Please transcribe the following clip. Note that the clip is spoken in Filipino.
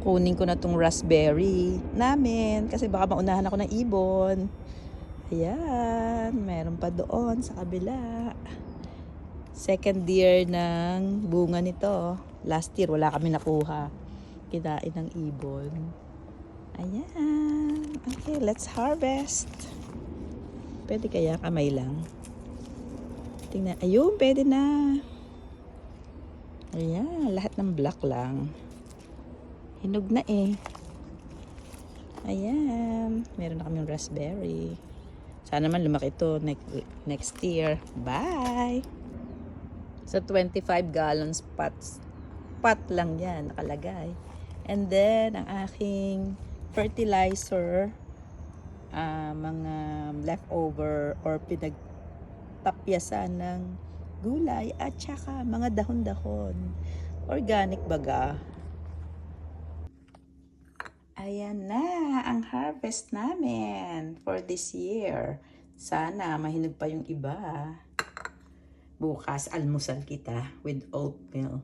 kunin ko na tong raspberry namin kasi baka maunahan ako ng ibon. Ayan, meron pa doon sa kabila. Second year ng bunga nito. Last year wala kami nakuha. Kinain ng ibon. Ayan. Okay, let's harvest. Pwede kaya kamay lang? Tingnan. Ayun, pwede na. Ayan, lahat ng black lang. Hinog na eh. Ayan, meron na kaming raspberry. Sana naman lumaki ito next year. Bye! Sa 25 gallons pot lang yan nakalagay. And then, ang aking fertilizer, mga leftover or pinagtapyasan ng gulay at saka mga dahon-dahon. Organic baga. Ayan na ang harvest namin for this year. Sana mahinog pa yung iba. Bukas almusal kita with oatmeal.